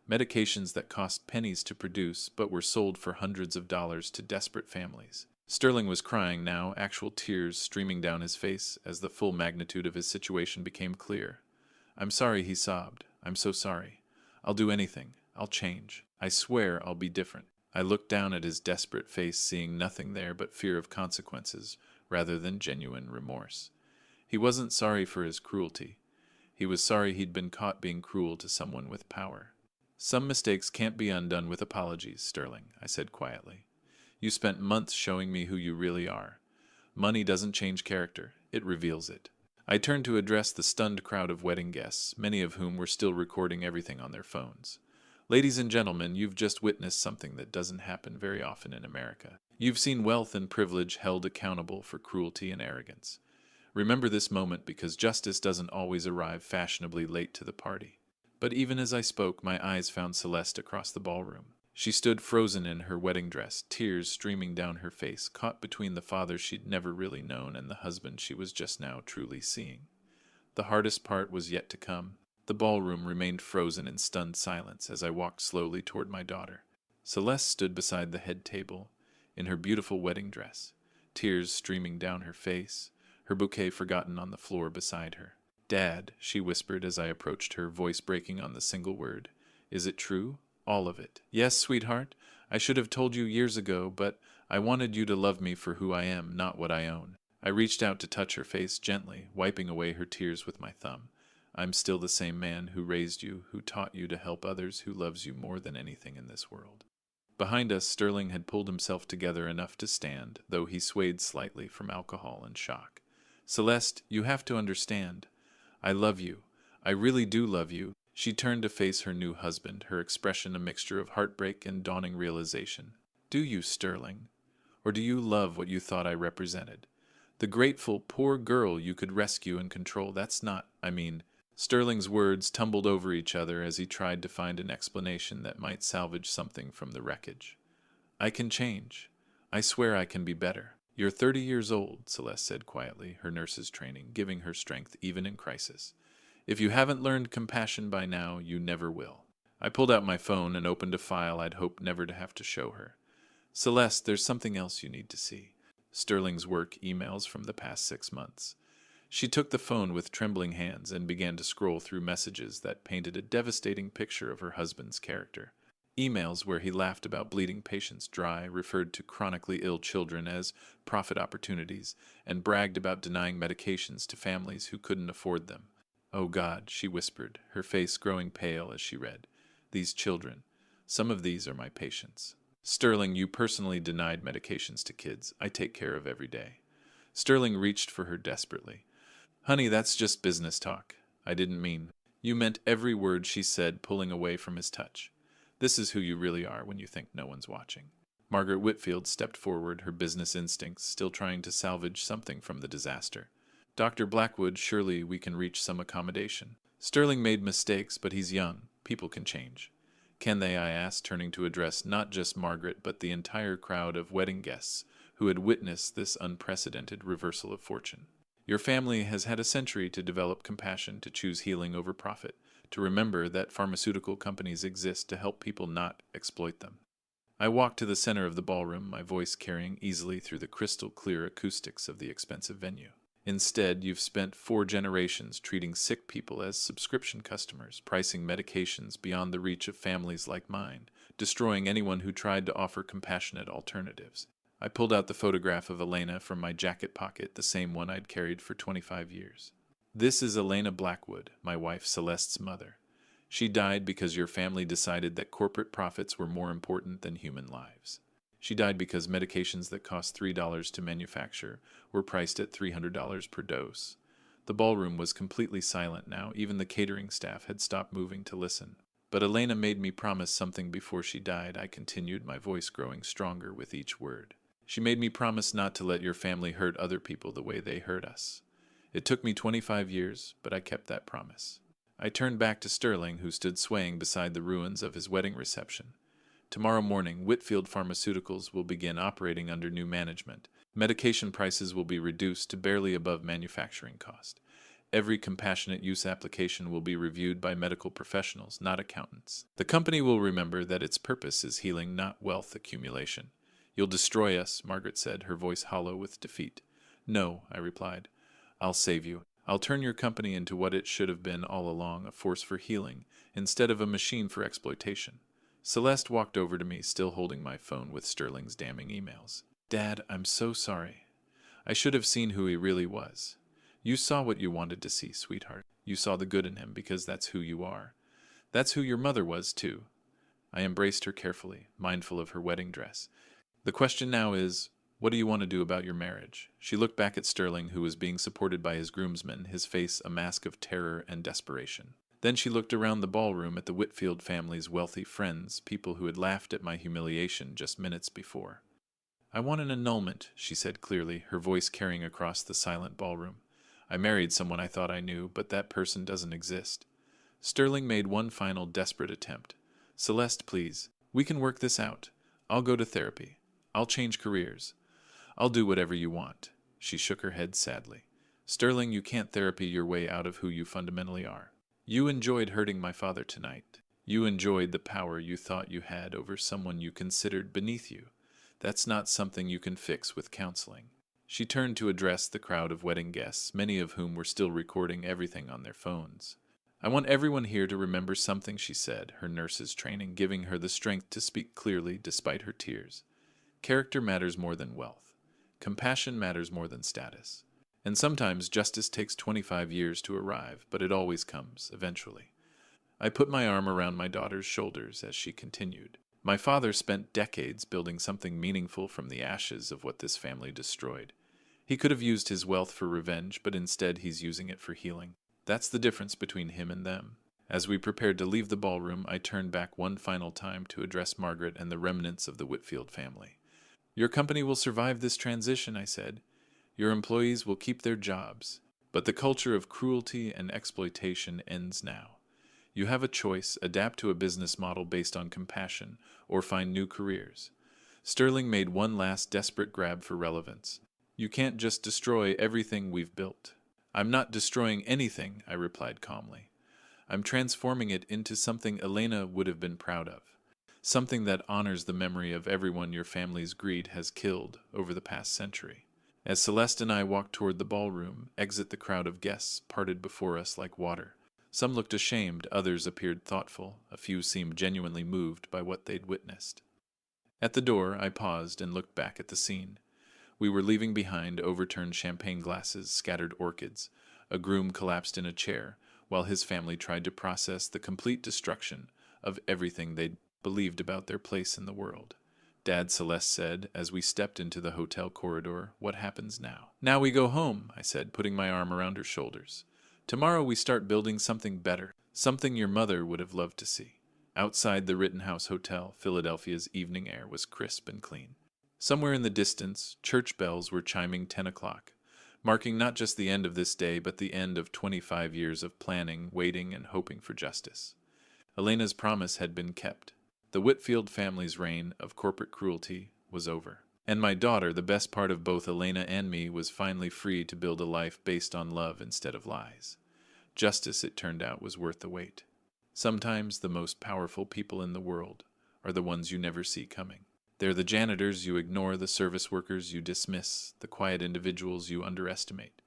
Medications that cost pennies to produce but were sold for hundreds of dollars to desperate families. Sterling was crying now, actual tears streaming down his face as the full magnitude of his situation became clear. I'm sorry, he sobbed. I'm so sorry. I'll do anything. I'll change. I swear I'll be different. I looked down at his desperate face, seeing nothing there but fear of consequences rather than genuine remorse. He wasn't sorry for his cruelty. He was sorry he'd been caught being cruel to someone with power. Some mistakes can't be undone with apologies, Sterling, I said quietly. You spent months showing me who you really are. Money doesn't change character. It reveals it. I turned to address the stunned crowd of wedding guests, many of whom were still recording everything on their phones. Ladies and gentlemen, you've just witnessed something that doesn't happen very often in America. You've seen wealth and privilege held accountable for cruelty and arrogance. Remember this moment, because justice doesn't always arrive fashionably late to the party. But even as I spoke, my eyes found Celeste across the ballroom. She stood frozen in her wedding dress, tears streaming down her face, caught between the father she'd never really known and the husband she was just now truly seeing. The hardest part was yet to come. The ballroom remained frozen in stunned silence as I walked slowly toward my daughter. Celeste stood beside the head table, in her beautiful wedding dress, tears streaming down her face, her bouquet forgotten on the floor beside her. Dad, she whispered as I approached her, voice breaking on the single word. Is it true? All of it. Yes, sweetheart. I should have told you years ago, but I wanted you to love me for who I am, not what I own. I reached out to touch her face gently, wiping away her tears with my thumb. I'm still the same man who raised you, who taught you to help others, who loves you more than anything in this world. Behind us, Sterling had pulled himself together enough to stand, though he swayed slightly from alcohol and shock. Celeste, you have to understand. I love you. I really do love you. She turned to face her new husband, her expression a mixture of heartbreak and dawning realization. Do you, Sterling? Or do you love what you thought I represented? The grateful, poor girl you could rescue and control, that's not, Sterling's words tumbled over each other as he tried to find an explanation that might salvage something from the wreckage. I can change. I swear I can be better. You're 30 years old, Celeste said quietly, her nurse's training giving her strength even in crisis. If you haven't learned compassion by now, you never will. I pulled out my phone and opened a file I'd hoped never to have to show her. Celeste, there's something else you need to see. Sterling's work emails from the past 6 months. She took the phone with trembling hands and began to scroll through messages that painted a devastating picture of her husband's character. Emails where he laughed about bleeding patients dry, referred to chronically ill children as profit opportunities, and bragged about denying medications to families who couldn't afford them. Oh God, she whispered, her face growing pale as she read. These children. Some of these are my patients. Sterling, you personally denied medications to kids I take care of every day. Sterling reached for her desperately. Honey, that's just business talk. I didn't mean. You meant every word she said, pulling away from his touch. This is who you really are when you think no one's watching. Margaret Whitfield stepped forward, her business instincts still trying to salvage something from the disaster. Dr. Blackwood, surely we can reach some accommodation. Sterling made mistakes, but he's young. People can change. Can they, I asked, turning to address not just Margaret, but the entire crowd of wedding guests who had witnessed this unprecedented reversal of fortune. Your family has had a century to develop compassion, to choose healing over profit, to remember that pharmaceutical companies exist to help people, not exploit them. I walked to the center of the ballroom, my voice carrying easily through the crystal-clear acoustics of the expensive venue. Instead, you've spent 4 generations treating sick people as subscription customers, pricing medications beyond the reach of families like mine, destroying anyone who tried to offer compassionate alternatives. I pulled out the photograph of Elena from my jacket pocket, the same one I'd carried for 25 years. This is Elena Blackwood, my wife Celeste's mother. She died because your family decided that corporate profits were more important than human lives. She died because medications that cost $3 to manufacture were priced at $300 per dose. The ballroom was completely silent now. Even the catering staff had stopped moving to listen. But Elena made me promise something before she died, I continued, my voice growing stronger with each word. She made me promise not to let your family hurt other people the way they hurt us. It took me 25 years, but I kept that promise. I turned back to Sterling, who stood swaying beside the ruins of his wedding reception. Tomorrow morning, Whitfield Pharmaceuticals will begin operating under new management. Medication prices will be reduced to barely above manufacturing cost. Every compassionate use application will be reviewed by medical professionals, not accountants. The company will remember that its purpose is healing, not wealth accumulation. You'll destroy us, Margaret said, her voice hollow with defeat. No, I replied. I'll save you. I'll turn your company into what it should have been all along, a force for healing, instead of a machine for exploitation. Celeste walked over to me, still holding my phone with Sterling's damning emails. Dad, I'm so sorry. I should have seen who he really was. You saw what you wanted to see, sweetheart. You saw the good in him because that's who you are. That's who your mother was, too. I embraced her carefully, mindful of her wedding dress. The question now is, what do you want to do about your marriage? She looked back at Sterling, who was being supported by his groomsmen, his face a mask of terror and desperation. Then she looked around the ballroom at the Whitfield family's wealthy friends, people who had laughed at my humiliation just minutes before. I want an annulment, she said clearly, her voice carrying across the silent ballroom. I married someone I thought I knew, but that person doesn't exist. Sterling made one final desperate attempt. Celeste, please. We can work this out. I'll go to therapy. I'll change careers. I'll do whatever you want. She shook her head sadly. Sterling, you can't therapy your way out of who you fundamentally are. You enjoyed hurting my father tonight. You enjoyed the power you thought you had over someone you considered beneath you. That's not something you can fix with counseling. She turned to address the crowd of wedding guests, many of whom were still recording everything on their phones. I want everyone here to remember something, she said, her nurse's training giving her the strength to speak clearly despite her tears. Character matters more than wealth. Compassion matters more than status. And sometimes justice takes 25 years to arrive, but it always comes, eventually. I put my arm around my daughter's shoulders as she continued. My father spent decades building something meaningful from the ashes of what this family destroyed. He could have used his wealth for revenge, but instead he's using it for healing. That's the difference between him and them. As we prepared to leave the ballroom, I turned back one final time to address Margaret and the remnants of the Whitfield family. Your company will survive this transition, I said. Your employees will keep their jobs, but the culture of cruelty and exploitation ends now. You have a choice: adapt to a business model based on compassion, or find new careers. Sterling made one last desperate grab for relevance. You can't just destroy everything we've built. I'm not destroying anything, I replied calmly. I'm transforming it into something Elena would have been proud of. Something that honors the memory of everyone your family's greed has killed over the past century. As Celeste and I walked toward the ballroom, the crowd of guests parted before us like water. Some looked ashamed, others appeared thoughtful, a few seemed genuinely moved by what they'd witnessed. At the door, I paused and looked back at the scene. We were leaving behind overturned champagne glasses, scattered orchids. A groom collapsed in a chair, while his family tried to process the complete destruction of everything they'd believed about their place in the world. Dad Celeste said, as we stepped into the hotel corridor, "What happens now?" "Now we go home," I said, putting my arm around her shoulders. "Tomorrow we start building something better, something your mother would have loved to see." Outside the Rittenhouse Hotel, Philadelphia's evening air was crisp and clean. Somewhere in the distance, church bells were chiming 10 o'clock, marking not just the end of this day, but the end of 25 years of planning, waiting, and hoping for justice. Elena's promise had been kept. The Whitfield family's reign of corporate cruelty was over. And my daughter, the best part of both Elena and me, was finally free to build a life based on love instead of lies. Justice, it turned out, was worth the wait. Sometimes the most powerful people in the world are the ones you never see coming. They're the janitors you ignore, the service workers you dismiss, the quiet individuals you underestimate,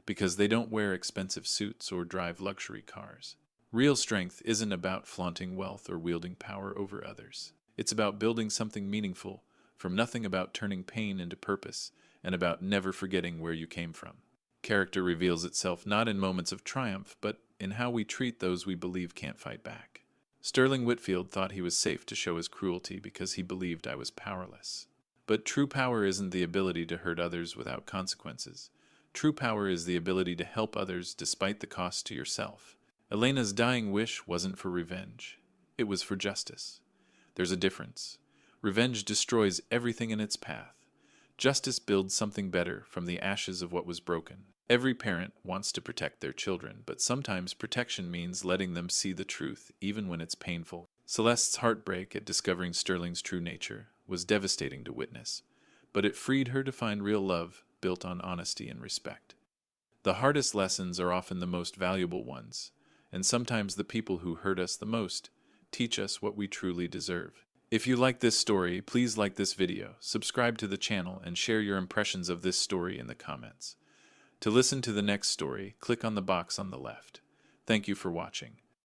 because they don't wear expensive suits or drive luxury cars. Real strength isn't about flaunting wealth or wielding power over others. It's about building something meaningful from nothing, about turning pain into purpose, and about never forgetting where you came from. Character reveals itself not in moments of triumph, but in how we treat those we believe can't fight back. Sterling Whitfield thought he was safe to show his cruelty because he believed I was powerless. But true power isn't the ability to hurt others without consequences. True power is the ability to help others despite the cost to yourself. Elena's dying wish wasn't for revenge. It was for justice. There's a difference. Revenge destroys everything in its path. Justice builds something better from the ashes of what was broken. Every parent wants to protect their children, but sometimes protection means letting them see the truth, even when it's painful. Celeste's heartbreak at discovering Sterling's true nature was devastating to witness, but it freed her to find real love built on honesty and respect. The hardest lessons are often the most valuable ones, and sometimes the people who hurt us the most teach us what we truly deserve. If you like this story, please like this video, subscribe to the channel, and share your impressions of this story in the comments. To listen to the next story, click on the box on the left. Thank you for watching.